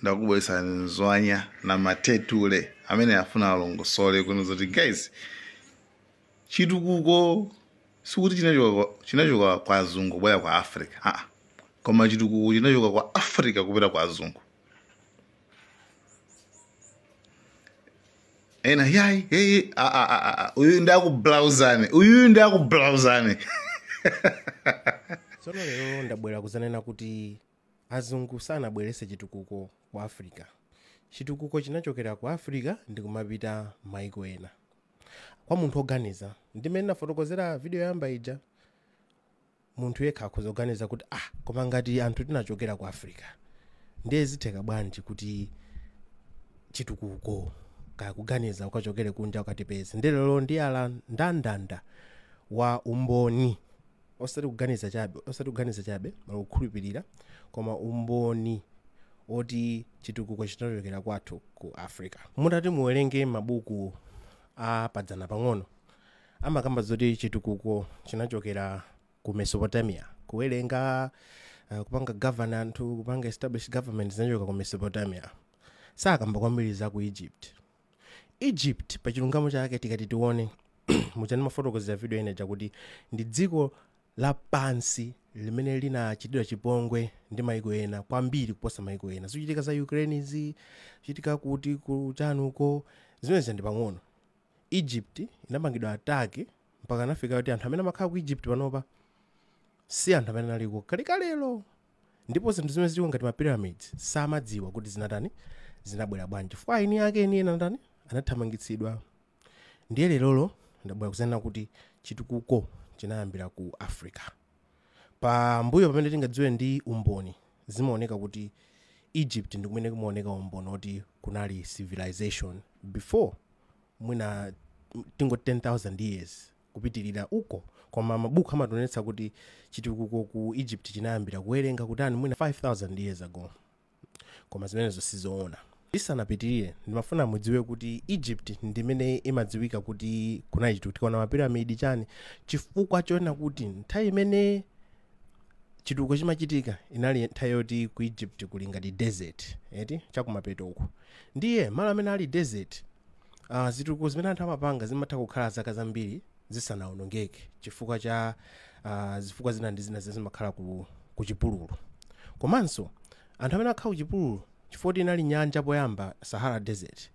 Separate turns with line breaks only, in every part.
ndakubwesa nzwanya na matetule amene afuna alongosole kuno zoti guys chitukuko sikuti chinachoka kwa azungu kubwera kwa Africa koma chitukuko chinachoka kwa Africa kupita kwa azungu. Ena yai uyu ndakublauzane
Sono lero ndabwera kuzanena kuti azungu sanabwerese chitukuko kwa Africa. Chitukuko chinachokera kwa Africa ndi kumapita maiko ena. Kwa munthu oganiza ndimene nafotokozera video yamba ija, munthu yekha akuzoganiza kuti koma ngati anthu tinachokera kwa Africa ndiye zitheka bwanji kuti chitukuko kakuganiza ukachokere kunja ukatipeze. Ndelero ndi ala ndandanda wa umboni osati kuganiza chabe malukhulupirira koma umboni oti chitukuko chinachokera kwathu ku Africa. Mutati muwerenge mabuku apadzana pang'ono amakamba zoti chitukuko chinachokera ku Mesopotamia. Kuwerenga kupanga governor anthu kupanga establish government zinachoka ku Mesopotamia. Sakamba kwambiri za ku Egypt pa chilungamo chake tikati tione muchani mafotokozera video ine chakuti ndi dziko la pansi limene linachitidwa chipongwe ndi maiko ena kwambiri kuposa maiko ena. Zochitika za Ukraine zochitika kuti kuchanuko zimene ndi pang'ono. Egypt inapangidwa atake mpaka nafika kuti anthu amene amakhala ku Egypt panopa si anthu amene analiko kalikalelo, ndipo zinthu zimene zili ngati ma pyramids samadziwa kuti zinabwera bwanji. Fwa ini yake ena anathamangitsidwa. Ndiye lero ndabwera kuzanena kuti chitukuko chinayambira ku Africa. Pa mbuyo pamene tingadziwe ndi umboni zimaoneka kuti Egypt ndi kumene kumaoneka umboni oti kunali civilization before mwina tingo 10,000 years kupitirira uko, koma mabuku amatonetsa kuti chitukuko ku Egypt chinayambira kuwerenga kutani mwina 5,000 years ago, koma zimenezo sizoona. Isanapitirire ndimafuna mudziwe kuti Egypt ndimene imadziwika kuti kunali chitukuko na mapiramidi chani chifukwa choona kuti nthawi imene chitukuko chimachitika inali nthawi yoti ku Egypt kuli ngati desert chakumapeto uko. Ndiye malo amene ali desert zitukuko zimene anthu amapanga zimatha kukhala zaka zambiri zisanawonongeke chifukwa cha zifukwa zina ndi zina zimakhala ku chipululu. Komanso anthu amene akhala ku chipululu chifukwa inali nyanja poyamba Sahara Desert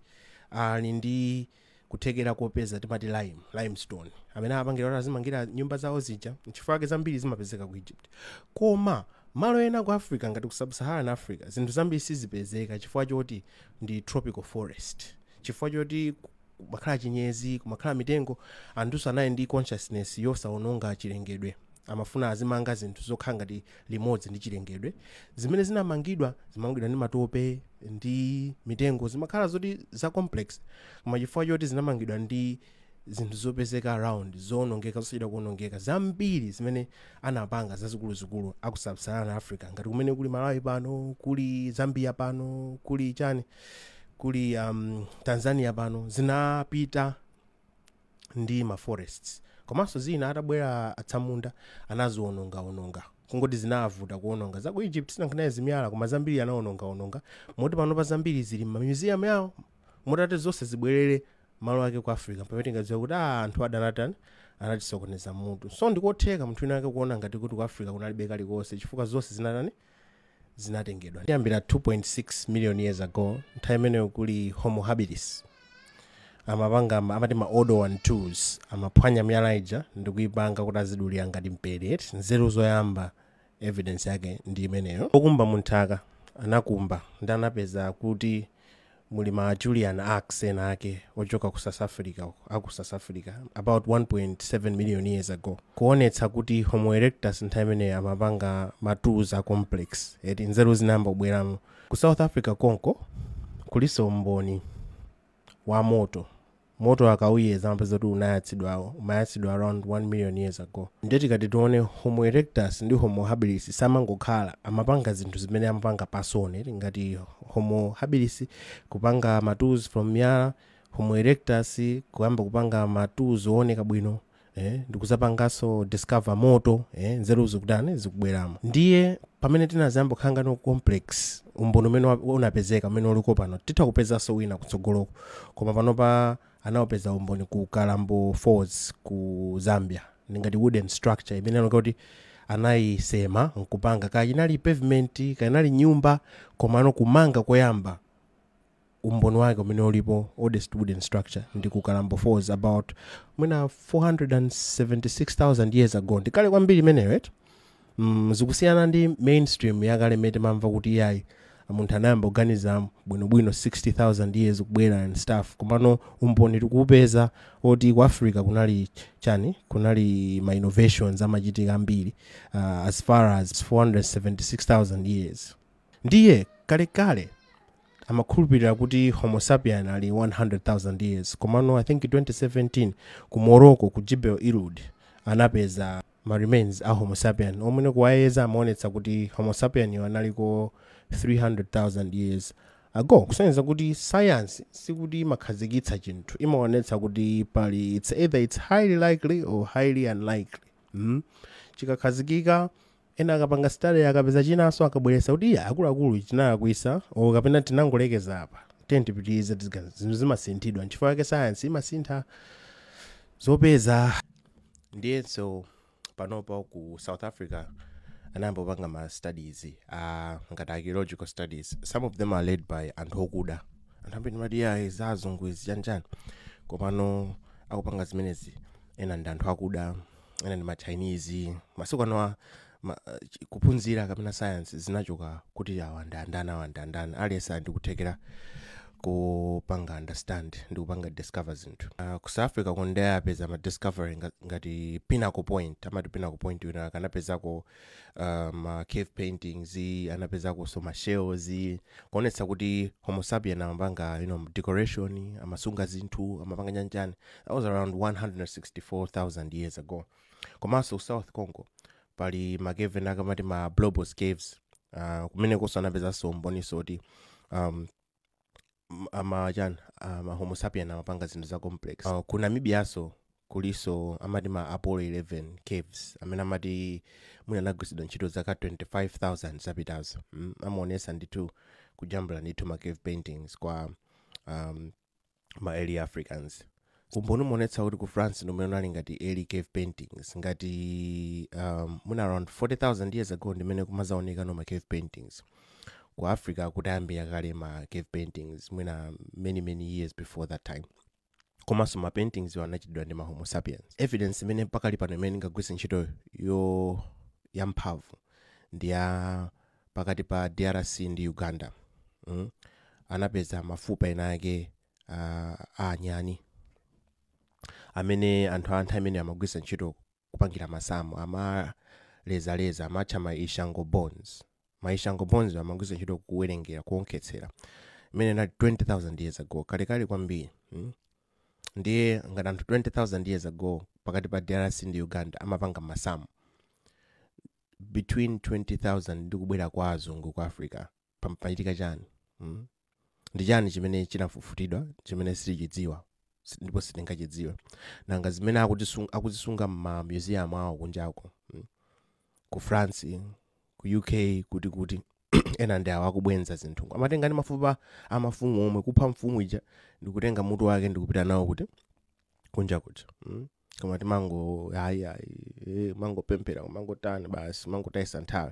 ali ndi kuthekera kopeza timati limestone amene apangira kuti azimangira nyumba zawo zija chifukwa ke zambiri zimapezeka ku Egypt. Koma malo ena ku Africa ngati ku Sub-Saharan Africa zinthu zambiri sizipezeka chifukwa choti ndi tropical forest, chifukwa choti kumakhala chinyezi kumakhala mitengo. Anthu anayi ndi consciousness yosaononga chilengedwe, amafuna azimanga zinthu zokhala ngati limodzi ndi chilengedwe. Zimene zimangidwa ndi matope ndi mitengo zimakhala zoti za complex, koma chifukwa choti zinamangidwa ndi zinthu zopezeka around zoonongeka zosachita kuonongeka zambiri zimene anapanga zazikuluzikulu aku Sub-Saharan Africa ngati kumene kuli Malawi pano, kuli Zambia pano, kuli kuli Tanzania pano zinapita ndi ma forests. Komanso zina atabwera atsamunda anaziwononga kungoti zinavuta kuononga. Za ku Egypt sinankanaye zimyala koma zambiri anaononga moti pano pa zambiri zili ma museum yawo motati zonse zibwerere malo ake ku Africa pamene tingadziwa kuti anthu anatisokoneza mutu. So ndikotheka munthu wina ake kuona ngati kuti ku Africa kunalibe kalikonse chifukwa zonse zinatengedwa. Yambira 2.6 million years ago nthawi imeneyo kuli Homo habilis amapanga amati ma Odo 1-2s amaphwanya miyala ija ndikuipanga kuti azidulira ngati mpere. Nzeru zoyamba evidence yake ndi imeneyo. Okumba munthaka anakumba ndi anapeza kuti muli ma Julian axe ake ochoka ku South Africa about 1.7 million years ago, kuonetsa kuti Homo erectus nthawi imeneyo amapanga ma tools a complex. Nzeru zinamba kubweramo. Ku South Africa konko kuliso umboni wa moto akauye zamapeza kuti umayatsidwa around 1 million years ago. Ndeti kati tione Homo erectus ndi Homo habilis samangokhala amapanga zinthu zimene amapanga pasone ngati Homo habilis kupanga ma tools from miyala, Homo erectus kuyamba kupanga ma tools ooneka bwino ndikuzapanganso discover moto nzeru zikudani zikubweramo. Ndiye pamene tinazayamba kukhala ngati complex umboni umene unapezeka umene uliko pano titha kupezanso wina kutsogoloko, koma panopa anaopeza umboni ku Kalambo Falls ku Zambia ngati wooden structure imene anaona kuti anayisema nkupanga kaya inali pavement kaya inali nyumba, koma kumanga koyamba umboni wake umene ulipo oldest wooden structure ndi ku Kalambo Falls about mwina 476,000 years ago. Ndikale kwambiri imeneyo zikusiyana ndi mainstream yakale mete mamva kuti yayi munthu anayamba kuganiza bwinobwino 60,000 years kubwera and stuff. Komano umboni tikupeza oti ku Africa kunali ma innovations amachitika ambiri as far as 476,000 years. Ndiye kale amakhulupirira kuti Homo sapien ali 100,000 years. Komano I think 2017 ku Morocco ku Jebel Irhoud anapeza ma remains a Homo sapien omwe kuwayeza amaonetsa kuti Homo sapien analiko 300,000 years ago. Kusonyeza kuti science sikuti makhazikitsa chinthu, imaonetsa kuti pali it's highly likely or highly unlikely. Chikakhazikika ena akapanga study akapeza chinanso akabweretsa kuti akuluakulu chinalakwisa o kapena tinangolekeza apa tentipitiza zinthu zimasinthidwa nchifukwa yake science imasintha zopeza. Ndiyenso panopa ku South Africa anayamba kupanga ma studies ngati archaeological studies. Some of them are led by anthu okuda, anthu ambiri mati zazungu izi chanjani, komano akupanga zimenezi ena ndi anthu akuda, ena ndi ma Chinese. Masiku ano kuphunzira kapena science zinachoka kuti awandandana aliyesa ndi kuthekera kupanga understand ndi kupanga discover zinthu. Ku South Africa kunde apeza ma discovery ngati Pinnacle Point. Amati Pinnacle Point yuna kanapezako ma cave paintings, anapezako so ma shells kuonetsa kuti Homo sapien amapanga decoration, amasunga zinthu, amapanga nyanjani. That was around 164,000 years ago. Komanso South Congo pali ma cave akamati ma Blobos caves kumene koso anapeza so mboni soti ma Homo sapien amapanga zinthu za complex. Ku Namibiaso kuliso amati ma Apollo 11 caves amene amati mwina anagwiritsidwa ntchito zaka 25,000 zapitazo. Amaonesa ndithu kujambula ndithu ma cave paintings kwa ma early Africans. Umboni umonetsa kuti ku France nomwe unali ngati early cave paintings ngati mwina around 40,000 years ago ndimene kumazaoneka no ma cave paintings. Ku Africa kutayambira kale ma cave paintings mwina many years before that time. Komanso ma paintings anachitidwa ndi ma Homo sapiens. Evidence imene pakali pano imene ingagwiritsa ntchito yo yamphamvu ndi ya pakati pa DRC ndi Uganda. Anapeza mafupa ena yake anyani amene anthu amene amagwiritsa ntchito kupangira masamu amalezaleza amatcha ma Ishango bones. Ma Ishango bones amagwiritsa ntchito kuwerengera kuonkhetsera imene inali 20,000 years ago, kalekale kwambiri. Ndiye ngati anthu 20,000 years ago pakati pa DRC ndi Uganda amapanga masamu between 20,000 ndi kubwera kwa azungu ku Africa. Pachitika chani? Ndi chani chimene chinafufutidwa chimene sitichidziwa ndipo sitingachidziwe. Nanga zimene akuzisunga ma museum awo kunjako ku France, ku UK, kuti ena ndi awo akubwenza zinthu. Amatenga ndi mafupa amafumu omwe kupha mfumu ija ndikutenga mutu wake ndikupita nawo kuti kunja kuti koma timango mango pempera mango tani basi mango taisa nthawi.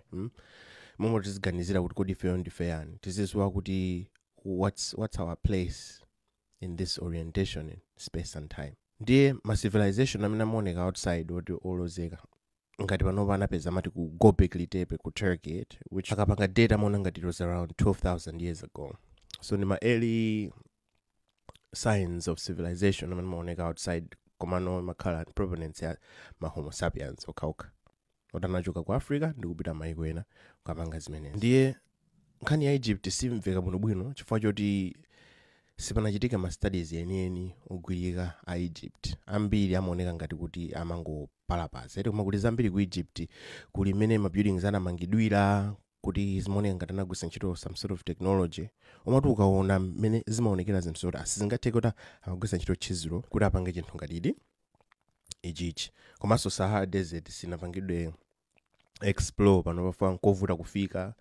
Momwe tiziganizira kuti kodi feyo ndi feyani tizizwa kuti what's our place in this orientation in space and time. Ndiye ma civilization amene amoneka outside oti olozeka ngati panopa anapeza amati ku Göbekli Tepe ku Turkey, which akapanga data mona ngati it was around 12,000 years ago. So ni ma early signs of civilization amene amoneka outside komano makhala provenance ya ma Homo sapiens okauka otanachoka ku Africa ndi kupita maiko ena kupanga zimenezi. Ndiye nkhani ya Egypt simveka bwinobwino chifukwa choti sipanachitika ma studies yeniyeni ogwirika a Egypt. Ambiri amaoneka ngati kuti amangopalapasa. Eti koma kuti zambiri ku Egypt kuli mene ma buildings anamangidwira kuti zimaoneka ngati anagwiritsa ntchito some sort of technology. Omatu ukaona mene zimaonekera zinthu zoti asizingatheke kuti amagwiritsa ntchito chiziro kuti apange chinthu ngatidi ichichi komanso Sahara Desert sinapangidwe explore pano pafa nkovuta kufika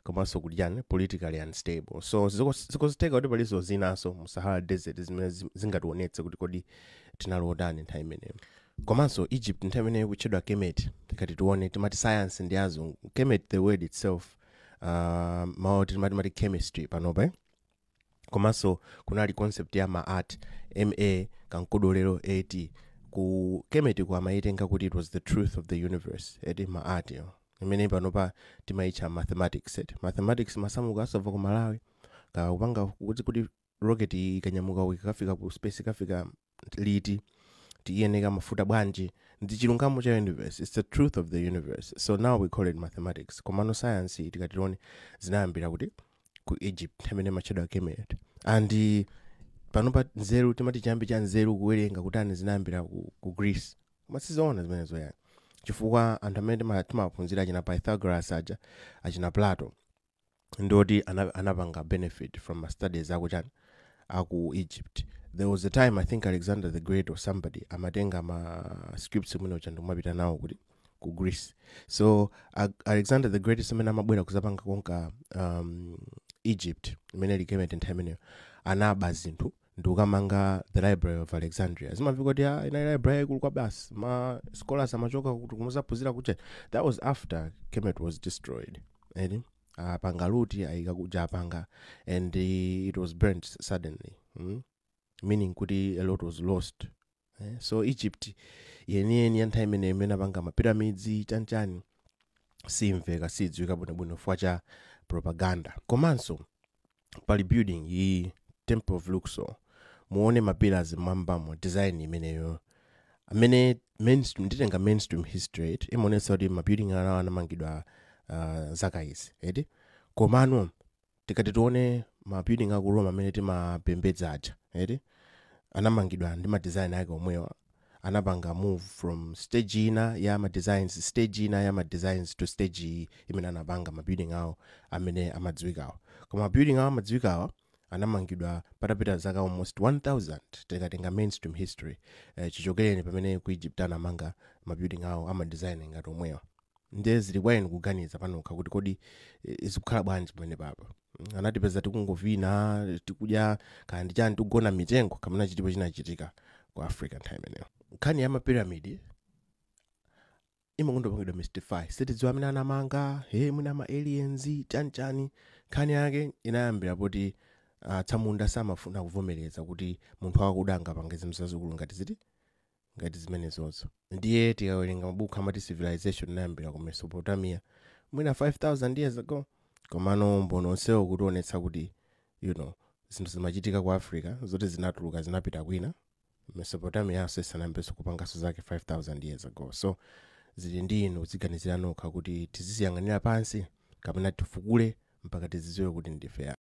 komanso kudyani politically unstable so zikoziteka kuti palizo zinaso mu Sahara Desert zimene zingationetse kuti kodi tinalotani nthawi imeneyo komanso Egypt nthawi imeneyo kutchedwa Kemet tikati tione timati science ndi azungu Kemet the word itself mawu timati chemistry panopa komanso kunali concept ya ma art ma kankodolero at ku Kemet amaitenga kuti it was the truth of the universe edi ma art yo imene panopa timaitcha mathematics masamuka asova ku Malawi kupanga kuti rocket ikanyamuka ikafika ku space ikafika liti tiyeneka mafuta bwanji ndi chilungamo cha universe. It's the truth of the universe, so now we call it mathematics. Komano science tikatironi zinayambira kuti ku Egypt amene machedwa Kemet and panopa nzeru timati chambi cha nzeru kuwerenga kutani zinayambira ku Greece masizoona zimene zoyani chifukwa anthu amene timaphunzira achina Pythagoras achina Plato ndoti anapanga benefit from my studies aku Egypt. There was a time I think Alexander the Great or somebody amatenga ma scripts mwino chandu mapita nawo kuti ku Greece. So Alexander the Great semena mabwera kuzapanga konka Egypt imene Kemet nthawi anaba zinthu ndukamanga the Library of Alexandria. Zimafika kuti ina library ikulu kwa basi ma scholars amachoka kuti kumuzapuzira kuti that was after Kemet was destroyed. Pangaluti ayikakuja apanga and it was burnt suddenly. Meaning kuti a lot was lost. So Egypt yeni nthawi imene apanga ma pyramids chanchani simveka sidziwika bwino fwacha propaganda. Komanso pali building yi Temple of Luxor muone ma pillars mwambamo design imeneyo amene mainstream nditenga mainstream history imonesa kuti ma building anamangidwa zaka izi komano tikati tione ma building aku Roma amene timapembedza aja anamangidwa ndi ma design ake omwewa anapanga move from stage ina ya ma designs to stage imene anapanga ma building awo amene amadziwikawo. Koma ma building awo amadziwikawa anamangidwa patapita zaka almost 1000 tikatenga mainstream history chichokereni pamene ku Egypt anamanga ma building awo ama design ngati omwewa. Ndezi likwayeni kuganiza panokha kuti kodi izikukhala bwanji pamene papa anatipeza tikungovina tikudya kandi chani tikugona mitengo kamene chitipo chinachitika ku Africa nthawi imeneyo. Nkhani ya ma pyramid imangondopangidwa mystify sitidziwa amene anamanga mwina ma aliens chanchani. Nkhani yake inayambira poti tsamunda samafuna kuvomereza kuti munthu akudanga pange zinthu zazikulu ngati zimenezozo. Ndiye tikawerenga mabuku amati civilization inayambira ku Mesopotamia mwina 5000 years ago. Komano mbono onsewo kutionetsa kuti zinthu zimachitika ku Africa zoti zinatuluka zinapita kwina. Mesopotamia yaso isanayambenso kupangaso zake 5000 years ago. So zili ndi inu ziganizira nokha kuti tiziziyang'anira pansi kapena tifukule mpaka tizidziwe kuti ndife